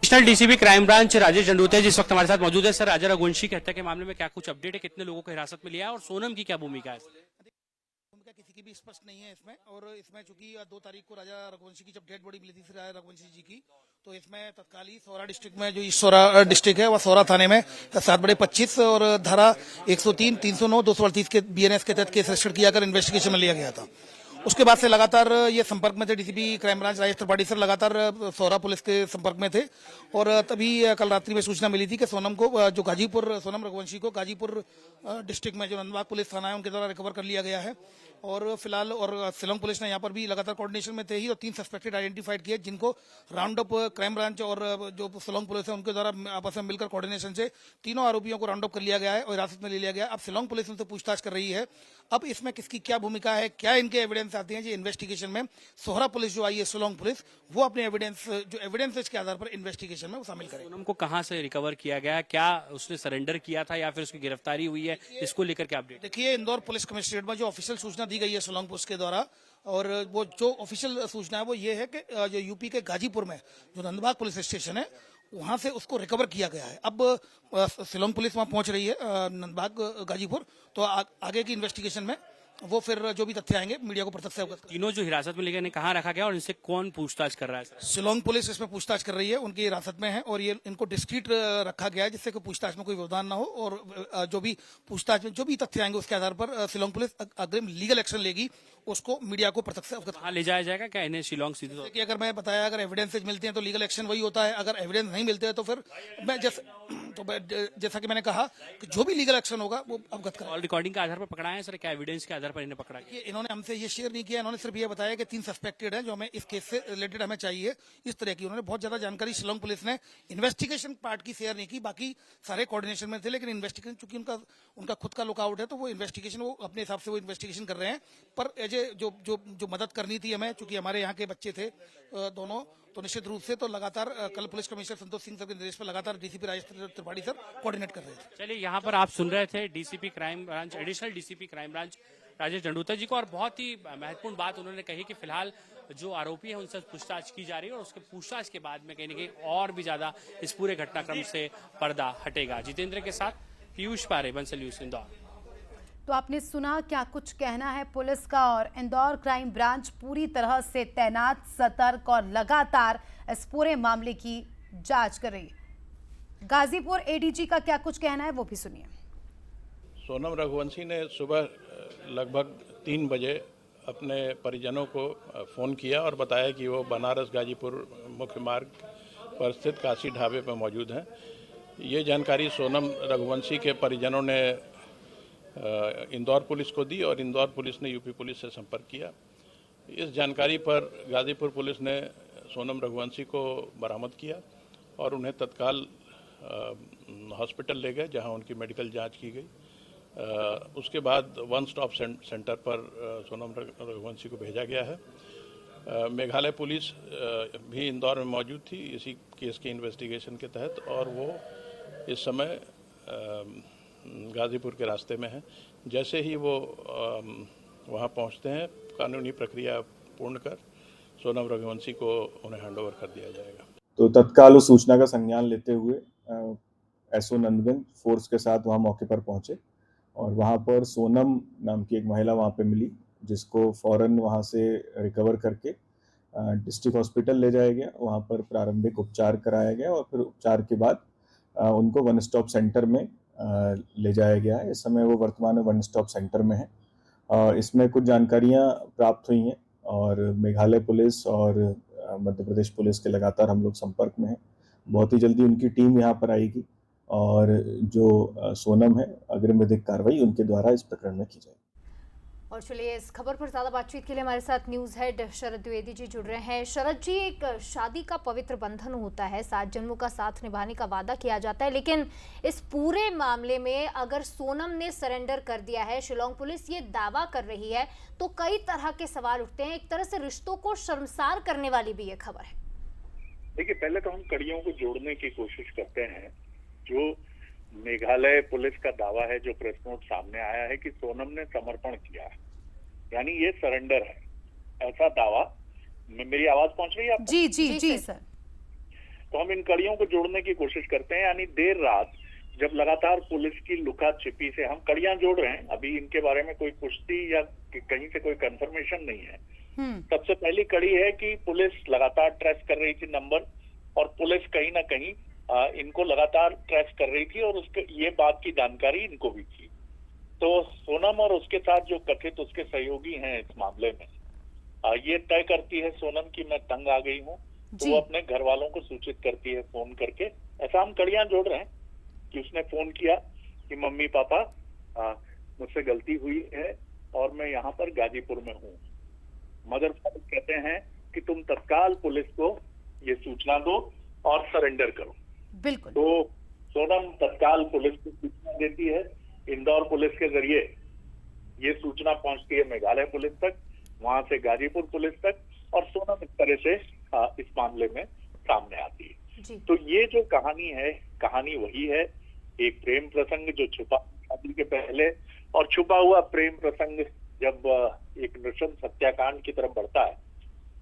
Speaker 7: National DCP crime branch Rajesh Jandotiya जिस वक्त हमारे साथ मौजूद है। सर, राजा रघुवंशी की हत्या के मामले में क्या कुछ अपडेट है? कितने लोगों को हिरासत में लिया है और सोनम की क्या भूमिका है?
Speaker 1: भूमिका किसी की भी स्पष्ट नहीं है इसमें। और इसमें चूंकि 2 तारीख को राजा रघुवंशी की जब डेड बॉडी मिली थी राजा रघुवंशी जी की, तो इसमें तत्काली सौरा डिस्ट्रिक्ट में, जो सौरा डिस्ट्रिक्ट है, वह सौरा थाने में 7/25 और धारा 103, 309, 238 के बीएनएस के तहत केस रजिस्टर किया कर इन्वेस्टिगेशन में लिया गया था। उसके बाद से लगातार ये संपर्क में थे। DCP crime branch Rajesh Tripathi sir लगातार सौरा पुलिस के संपर्क में थे और तभी कल रात्रि में सूचना मिली थी कि सोनम को, जो गाजीपुर, सोनम रघुवंशी को गाजीपुर डिस्ट्रिक्ट में जो नंदबाग पुलिस थाना है उनके द्वारा रिकवर कर लिया गया है। और फिलहाल और शिलोंग पुलिस ने यहाँ पर भी लगातार कोऑर्डिनेशन में थे ही और 3 सस्पेक्टेड आइडेंटिफाइड किए, जिनको राउंड अप क्राइम ब्रांच और जो शिलोंग पुलिस है उनके द्वारा आपस में मिलकर कोऑर्डिनेशन से तीनों आरोपियों को राउंड अप कर लिया गया है और हिरासत में ले लिया गया। अब शिलोंग पुलिस उनसे पूछताछ कर रही है। अब इसमें किसकी क्या भूमिका है, क्या इनके एविडेंस आते हैं, जो इन्वेस्टिगेशन में सोहरा पुलिस जो आई है, शिलोंग पुलिस, वो अपने एविडेंस, जो एविडेंस के आधार पर इन्वेस्टिगेशन में वो शामिल करें।
Speaker 7: सोनम को कहाँ से रिकवर किया गया? क्या उसने सरेंडर किया था या फिर उसकी गिरफ्तारी हुई है? इसको लेकर क्या अपडेट?
Speaker 1: देखिए, इंदौर पुलिस कमिश्नरेट में जो ऑफिशियल सूचना दी गई है शिलोंग पुलिस के द्वारा, और वो जो ऑफिशियल सूचना है वो ये है कि जो यूपी के गाजीपुर में जो नंदबाग पुलिस स्टेशन है वहां से उसको रिकवर किया गया है। अब शिलोंग पुलिस वहां पहुंच रही है नंदबाग गाजीपुर, तो आगे की इन्वेस्टिगेशन में वो फिर जो भी तथ्य आएंगे मीडिया को प्रत्यक्ष से अवगत करेंगे।
Speaker 7: तीनों जो हिरासत में लेकर कहाँ रखा गया और इनसे कौन पूछताछ कर रहा है?
Speaker 1: शिलोंग पुलिस इसमें पूछताछ कर रही है, उनकी हिरासत में है और ये इनको डिस्क्रीट रखा गया है जिससे कोई पूछताछ में कोई व्यवधान ना हो और जो भी पूछताछ में जो भी तथ्य आएंगे उसके आधार पर शिलोंग पुलिस अग्रिम लीगल एक्शन लेगी, उसको मीडिया को प्रत्यक्ष से अवगत
Speaker 7: ले जाया जाएगा क्या इन्हें शिलोंग सीधे?
Speaker 1: कि अगर मैं बताया, अगर एविडेंसेज मिलते हैं तो लीगल एक्शन वही होता है, अगर एविडेंस नहीं मिलते हैं तो फिर मैं जैसा कि मैंने कहा कि जो भी लीगल एक्शन होगा वो अवगत करें।
Speaker 7: कॉल रिकॉर्डिंग के आधार पर पकड़ा है सर? क्या एविडेंस के आधार पर इन्हें पकड़ा है?
Speaker 1: इन्होंने हमसे ये शेयर नहीं किया, इन्होंने सिर्फ ये बताया कि 3 सस्पेक्टेड हैं जो हमें इस केस से रिलेटेड हमें चाहिए, इस तरह की। उन्होंने बहुत ज्यादा जानकारी शिलोंग पुलिस ने इन्वेस्टिगेशन पार्ट की शेयर नहीं की, बाकी सारे कोऑर्डिनेशन में थे, लेकिन इन्वेस्टिगेशन चूंकि उनका खुद का लुकआउट है तो वो इन्वेस्टिगेशन वो अपने हिसाब से वो इन्वेस्टिगेशन कर रहे हैं। पर एज ए जो मदद करनी थी हमें, चूंकि हमारे यहाँ के बच्चे थे दोनों, तो निश्चित रूप से तो लगातार कल police commissioner Santosh Singh sir के निर्देश पर लगातार DCP Rajesh Tripathi sir coordinate कर रहे थे।
Speaker 7: चलिए, यहाँ पर आप सुन रहे थे DCP crime branch, additional DCP crime branch Rajesh Jandotiya ji को, और बहुत ही महत्वपूर्ण बात उन्होंने कही कि फिलहाल जो आरोपी है उनसे पूछताछ की जा रही है और उसके पूछताछ के बाद में कहीं न कहीं और भी ज्यादा इस पूरे घटनाक्रम से पर्दा हटेगा। जितेंद्र के साथ पीयूष पारे, बंसल न्यूज, इंदौर।
Speaker 6: तो आपने सुना क्या कुछ कहना है पुलिस का, और इंदौर क्राइम ब्रांच पूरी तरह से तैनात, सतर्क और लगातार इस पूरे मामले की जांच कर रही है। गाजीपुर एडीजी का क्या कुछ कहना है वो भी सुनिए।
Speaker 8: सोनम रघुवंशी ने सुबह लगभग 3 बजे अपने परिजनों को फ़ोन किया और बताया कि वो बनारस गाजीपुर मुख्य मार्ग पर स्थित काशी ढाबे पर मौजूद हैं। ये जानकारी सोनम रघुवंशी के परिजनों ने इंदौर पुलिस को दी और इंदौर पुलिस ने यूपी पुलिस से संपर्क किया। इस जानकारी पर गाजीपुर पुलिस ने सोनम रघुवंशी को बरामद किया और उन्हें तत्काल हॉस्पिटल ले गए, जहां उनकी मेडिकल जांच की गई। उसके बाद वन स्टॉप सेंटर पर सोनम रघुवंशी को भेजा गया है। मेघालय पुलिस भी इंदौर में मौजूद थी इसी केस के इन्वेस्टिगेशन के तहत, और वो इस समय गाजीपुर के रास्ते में है। जैसे ही वो वहाँ पहुँचते हैं, कानूनी प्रक्रिया पूर्ण कर सोनम रघुवंशी को उन्हें हैंडओवर कर दिया जाएगा।
Speaker 9: तो तत्काल उस सूचना का संज्ञान लेते हुए एसओ नंदगंज फोर्स के साथ वहाँ मौके पर पहुंचे और वहाँ पर सोनम नाम की एक महिला वहाँ पे मिली, जिसको फौरन वहाँ से रिकवर करके डिस्ट्रिक्ट हॉस्पिटल ले जाया गया। वहाँ पर प्रारंभिक उपचार कराया गया और फिर उपचार के बाद उनको वन स्टॉप सेंटर में ले जाया गया है। इस समय वो वर्तमान में वन स्टॉप सेंटर में है। इसमें कुछ जानकारियाँ प्राप्त हुई हैं और मेघालय पुलिस और मध्य प्रदेश पुलिस के लगातार हम लोग संपर्क में हैं। बहुत ही जल्दी उनकी टीम यहाँ पर आएगी और जो सोनम है, अग्रिम विधिक कार्रवाई उनके द्वारा इस प्रकरण में की जाएगी।
Speaker 5: और चलिए, इस खबर पर ज्यादा बातचीत के लिए हमारे साथ न्यूज हेड शरद द्विवेदी जी जुड़ रहे हैं। शरद जी, एक शादी का पवित्र बंधन होता है, 7 जन्मों का साथ निभाने का वादा किया जाता है, लेकिन इस पूरे मामले में अगर सोनम ने सरेंडर कर दिया है, शिलोंग पुलिस ये दावा कर रही है, तो कई तरह के सवाल उठते हैं। एक तरह से रिश्तों को शर्मसार करने वाली भी ये खबर है।
Speaker 10: देखिए, पहले तो हम कड़ियों को जोड़ने की कोशिश करते हैं। जो मेघालय पुलिस का दावा है, जो प्रेस नोट सामने आया है कि सोनम ने समर्पण किया है, यानी ये सरेंडर है, ऐसा दावा। मेरी आवाज पहुंच रही है आपको?
Speaker 6: जी जी जी सर।
Speaker 10: तो हम इन कड़ियों को जोड़ने की कोशिश करते हैं। यानी देर रात जब लगातार पुलिस की लुका छिपी से हम कड़ियां जोड़ रहे हैं, अभी इनके बारे में कोई पुष्टि या कहीं से कोई कंफर्मेशन नहीं है। सबसे पहली कड़ी है कि पुलिस लगातार ट्रेस कर रही थी नंबर, और पुलिस कहीं ना कहीं इनको लगातार ट्रेस कर रही थी और उसके ये बात की जानकारी इनको भी थी। तो सोनम और उसके साथ जो कथित उसके सहयोगी हैं इस मामले में, ये तय करती है सोनम की मैं तंग आ गई हूँ, तो वो अपने घर वालों को सूचित करती है फोन करके। ऐसा हम कड़ियां जोड़ रहे हैं कि उसने फोन किया कि मम्मी पापा मुझसे गलती हुई है और मैं यहाँ पर गाजीपुर में हूँ। मदर फादर कहते हैं कि तुम तत्काल पुलिस को ये सूचना दो और सरेंडर करो।
Speaker 6: बिल्कुल।
Speaker 10: तो सोनम तत्काल पुलिस को सूचना देती है। इंदौर पुलिस के जरिए ये सूचना पहुंचती है मेघालय पुलिस तक, वहां से गाजीपुर पुलिस तक, और सोनम इस तरह से इस मामले में सामने आती है। तो ये जो कहानी है, कहानी वही है, एक प्रेम प्रसंग जो छुपा शादी के पहले, और छुपा हुआ प्रेम प्रसंग जब एक नृशंस हत्याकांड की तरफ बढ़ता है।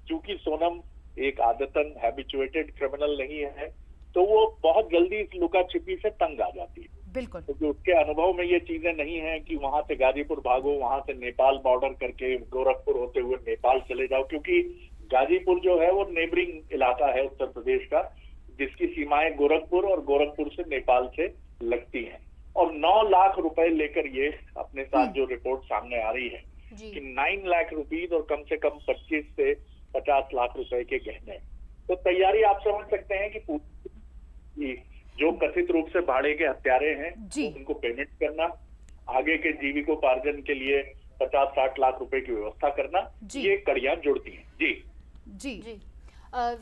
Speaker 10: क्योंकि सोनम एक आदतन हैबिचुएटेड क्रिमिनल नहीं है, तो वो बहुत जल्दी इस लुका छिपी से तंग आ जाती है।
Speaker 6: बिल्कुल।
Speaker 10: क्योंकि उसके अनुभव में ये चीजें नहीं है कि वहां से गाजीपुर भागो, वहां से नेपाल बॉर्डर करके गोरखपुर होते हुए नेपाल चले जाओ, क्योंकि गाजीपुर जो है वो नेबरिंग इलाका है उत्तर प्रदेश का, जिसकी सीमाएं गोरखपुर और गोरखपुर से नेपाल से लगती हैं। और 9 लाख रुपए लेकर ये अपने साथ जो रिपोर्ट सामने आ रही है कि 9 लाख रुपीज और कम से कम 25 से 50 लाख रुपए के गहने। तो तैयारी आप समझ सकते हैं कि जो कथित रूप से भाड़े के हत्यारे हैं उनको पेमेंट करना, आगे के जीविकोपार्जन के लिए 50-60 लाख रुपए की व्यवस्था करना, ये कड़ियां जुड़ती हैं। जी
Speaker 5: जी जी।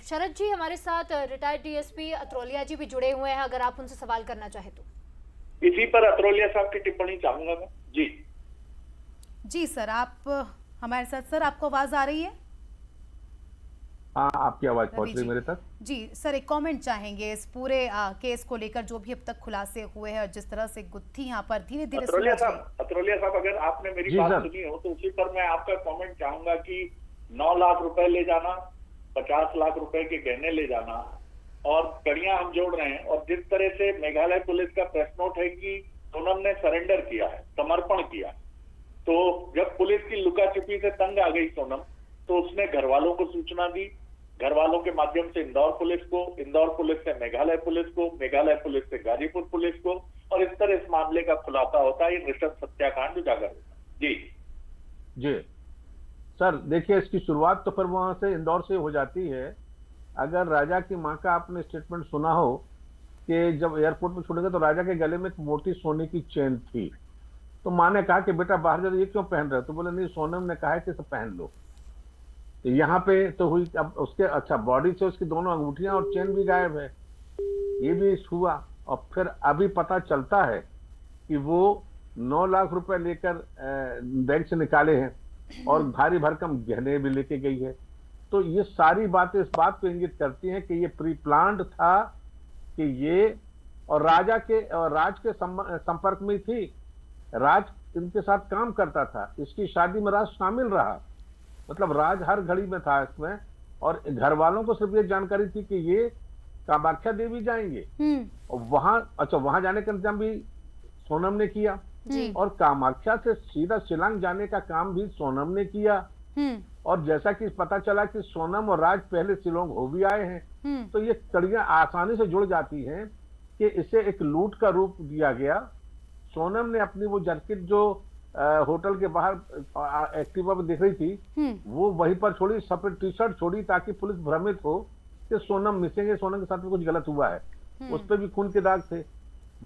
Speaker 5: शरद जी, हमारे साथ रिटायर्ड डीएसपी अतरोलिया जी भी जुड़े हुए हैं, अगर आप उनसे सवाल करना चाहे तो।
Speaker 10: इसी पर अतरोलिया साहब की टिप्पणी चाहूंगा मैं। जी
Speaker 6: जी सर, आप हमारे साथ। सर, आपको आवाज आ रही है?
Speaker 11: हाँ, आपकी आवाज पहुंच रही मेरे तक।
Speaker 6: जी सर, एक कमेंट चाहेंगे इस पूरे केस को लेकर, जो भी अब तक खुलासे हुए हैं और जिस तरह से गुत्थी यहाँ पर धीरे धीरे।
Speaker 10: अतरोलिया साहब, अगर आपने मेरी बात सुनी हो तो उसी पर मैं आपका कमेंट चाहूंगा कि 9 लाख रुपए ले जाना, 50 लाख रुपए के गहने ले जाना, और कड़ियां हम जोड़ रहे हैं। और जिस तरह से मेघालय पुलिस का प्रेस नोट है कि सोनम ने सरेंडर किया है, समर्पण किया, तो जब पुलिस की लुका छिपी से तंग आ गई सोनम, तो उसने घर वालों को सूचना दी, घर वालों के माध्यम से इंदौर पुलिस को, इंदौर पुलिस से मेघालय पुलिस को, मेघालय पुलिस से गाजीपुर पुलिस को, और इस तरह इस मामले का खुलासा होता है, ये नृशंस हत्याकांड उजागर होता है।
Speaker 11: जी सर, देखिए इसकी शुरुआत तो फिर वहां से इंदौर से हो जाती है। अगर राजा की मां का आपने स्टेटमेंट सुना हो कि जब एयरपोर्ट में छोड़ेंगे तो राजा के गले में एक मोटी सोने की चेन थी, तो मां ने कहा कि बेटा बाहर जाओ, ये क्यों पहन रहे हो? तो बोले नहीं, सोनम ने कहा है कि इसे पहन लो। तो यहाँ पे तो हुई अब उसके अच्छा बॉडी से उसकी दोनों अंगूठियां और चेन भी गायब है, ये भी हुआ। और फिर अभी पता चलता है कि वो 9 लाख रुपए लेकर बैंक से निकाले हैं और भारी भरकम गहने भी लेके गई है। तो ये सारी बातें इस बात को इंगित करती हैं कि ये प्री प्लान्ड था, कि ये और राजा के और राज के संपर्क में थी, राज इनके साथ काम करता था, इसकी शादी में राज शामिल रहा, मतलब राज हर घड़ी में था इसमें। और घर वालों को सिर्फ ये जानकारी थी कि ये कामाख्या देवी जाएंगे और वहां जाने का इंतजाम भी सोनम ने किया और कामाख्या से सीधा शिलांग जाने का काम भी सोनम ने किया। और जैसा कि पता चला कि सोनम और राज पहले शिलोंग हो भी आए हैं, तो ये कड़ियां आसानी से जुड़ जाती हैं कि इसे एक लूट का रूप दिया गया। सोनम ने अपनी वो जैकेट जो होटल के बाहर एक्टिवा पे दिख रही थी, वो वहीं पर छोड़ी, सफेद टी शर्ट छोड़ी ताकि पुलिस भ्रमित हो कि सोनम मिसिंग है, सोनम के साथ में कुछ गलत हुआ है। उस पर भी खून के दाग थे।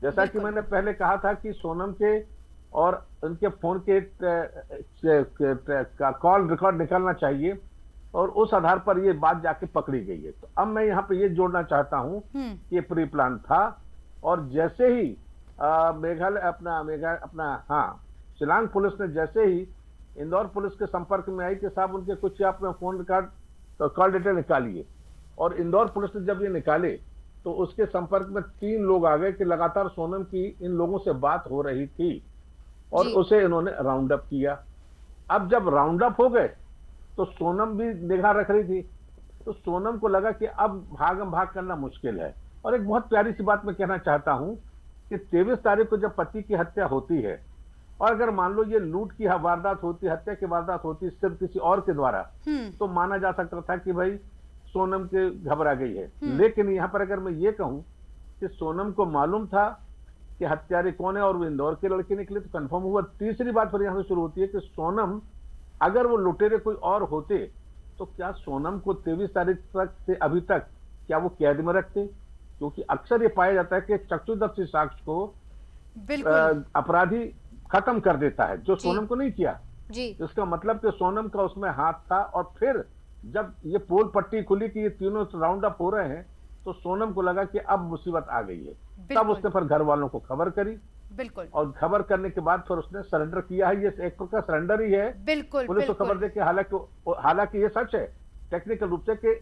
Speaker 11: जैसा कि मैंने पहले कहा था कि सोनम के और उनके फोन के कॉल रिकॉर्ड निकालना चाहिए और उस आधार पर ये बात जाके पकड़ी गई है। तो अब मैं यहाँ पे ये जोड़ना चाहता हूँ कि ये प्री प्लान था। और जैसे ही शिलांग पुलिस ने जैसे ही इंदौर पुलिस के संपर्क में आई कि साहब उनके कुछ आपने फोन रिकॉर्ड कॉल डिटेल निकालिए, और इंदौर पुलिस ने जब ये निकाले तो उसके संपर्क में 3 लोग आ गए कि लगातार सोनम की इन लोगों से बात हो रही थी और उसे इन्होंने राउंड अप किया। अब जब राउंड अप हो गए तो सोनम भी निगाह रख रही थी, तो सोनम को लगा कि अब भाग करना मुश्किल है। और एक बहुत प्यारी सी बात मैं कहना चाहता हूं कि 23 तारीख को जब पति की हत्या होती है और अगर मान लो ये लूट की वारदात होती, हत्या की वारदात होती सिर्फ किसी और के द्वारा, तो माना जा सकता था कि भाई सोनम के घबरा गई है। लेकिन यहाँ पर अगर मैं ये कहूं कि सोनम को मालूम था कि हत्यारे कौन है और वो इंदौर के लड़के निकले, तो कंफर्म हुआ। तीसरी बात फिर यहाँ से शुरू होती है कि सोनम, अगर वो लुटेरे कोई और होते तो क्या सोनम को 23 तारीख तक से अभी तक क्या वो कैद में रखते? क्योंकि अक्सर ये पाया जाता है कि चक्षुदर्शी साक्ष्य को अपराधी खत्म कर देता है, जो सोनम को नहीं किया। इसका मतलब कि सोनम का उसमें हाथ था। और फिर जब ये पोल पट्टी खुली कि ये तीनों राउंड अप हो रहे हैं, तो सोनम को लगा कि अब मुसीबत आ गई है। तब उसने फिर घर वालों को खबर करी, और खबर करने के बाद फिर उसने सरेंडर किया है। ये एक प्रकार सरेंडर ही है। पुलिस को खबर दे के, हालांकि ये सच है टेक्निकल रूप से कि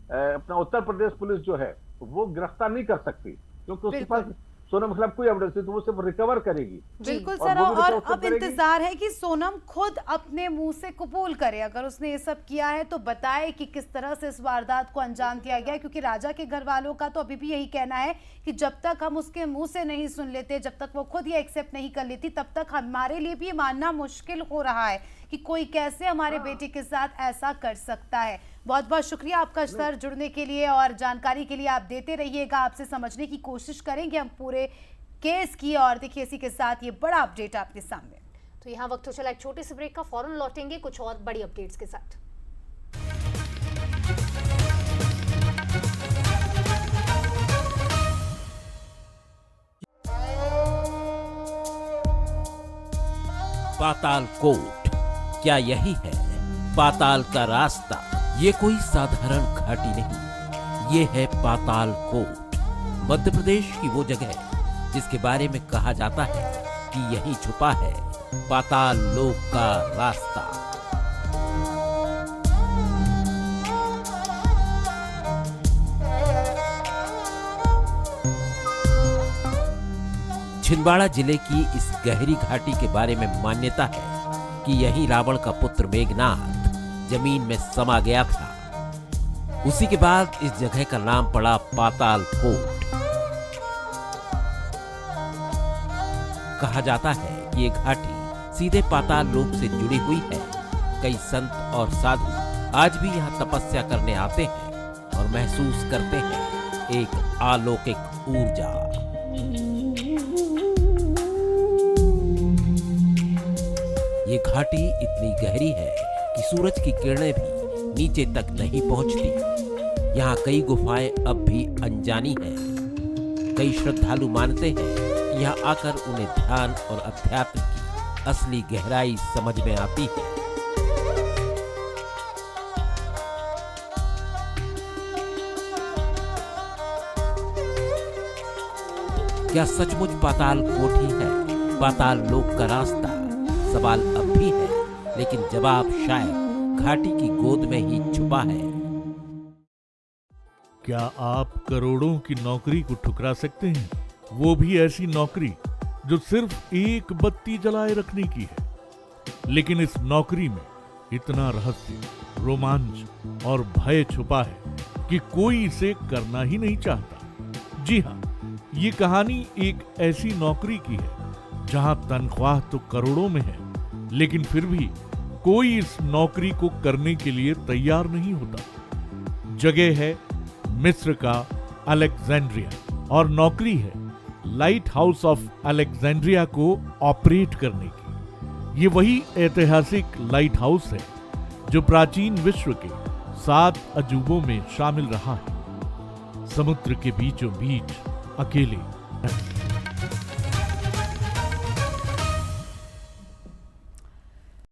Speaker 11: अपना उत्तर प्रदेश पुलिस जो है वो गिरफ्तार नहीं कर सकती, क्योंकि उसके पास सोनम के खिलाफ कोई एविडेंस नहीं, तो वो सिर्फ रिकवर करेगी।
Speaker 6: बिल्कुल सर, और अब इंतजार है कि सोनम खुद अपने मुंह से कबूल करे, अगर उसने ये सब किया है तो बताए कि किस तरह से इस वारदात को अंजाम दिया गया। क्योंकि राजा के घर वालों का तो अभी भी यही कहना है कि जब तक हम उसके मुंह से नहीं सुन लेते, जब तक वो खुद ये एक्सेप्ट नहीं कर लेती, तब तक हमारे लिए भी ये मानना मुश्किल हो रहा है कि कोई कैसे हमारे बेटे के साथ ऐसा कर सकता है। बहुत बहुत शुक्रिया आपका सर जुड़ने के लिए और जानकारी के लिए। आप देते रहिएगा, आपसे समझने की कोशिश करेंगे हम पूरे केस की। और देखिए इसी के साथ ये बड़ा अपडेट आपके सामने।
Speaker 5: तो यहाँ वक्त हो चला एक छोटे से ब्रेक का, फौरन लौटेंगे कुछ और बड़ी अपडेट्स के साथ।
Speaker 12: पाताल कोट, क्या यही है पाताल का रास्ता? ये कोई साधारण घाटी नहीं, ये है पाताल कोट, मध्य प्रदेश की वो जगह जिसके बारे में कहा जाता है कि यहीं छुपा है पाताल लोक का रास्ता। छिंदवाड़ा जिले की इस गहरी घाटी के बारे में मान्यता है कि यहीं रावण का पुत्र मेघनाथ जमीन में समा गया था। उसी के बाद इस जगह का नाम पड़ा पाताल कोट। कहा जाता है कि ये घाटी सीधे पाताल लोक से जुड़ी हुई है। कई संत और साधु आज भी यहाँ तपस्या करने आते हैं और महसूस करते हैं एक अलौकिक ऊर्जा। ये घाटी इतनी गहरी है कि सूरज की किरणें भी नीचे तक नहीं पहुंचती। यहाँ कई गुफाएं अब भी अनजानी हैं। कई श्रद्धालु मानते हैं कि यहाँ आकर उन्हें ध्यान और अध्यात्म की असली गहराई समझ में आती है। क्या सचमुच पाताल कोट ही है पाताल लोक का रास्ता? सवाल अब भी है, लेकिन जवाब शायद घाटी की गोद में ही छुपा है।
Speaker 13: क्या आप करोड़ों की नौकरी को ठुकरा सकते हैं? वो भी ऐसी नौकरी जो सिर्फ एक बत्ती जलाए रखने की है। लेकिन इस नौकरी में इतना रहस्य, रोमांच और भय छुपा है कि कोई इसे करना ही नहीं चाहता। जी हाँ, ये कहानी एक ऐसी नौकरी की है जहां तनख्वाह तो करोड़ों में है, लेकिन फिर भी कोई इस नौकरी को करने के लिए तैयार नहीं होता। जगह है मिस्र का अलेक्जेंड्रिया और नौकरी है लाइट हाउस ऑफ अलेक्जेंड्रिया को ऑपरेट करने की। ये वही ऐतिहासिक लाइट हाउस है जो प्राचीन विश्व के 7 अजूबों में शामिल रहा है। समुद्र के बीचों बीच अकेले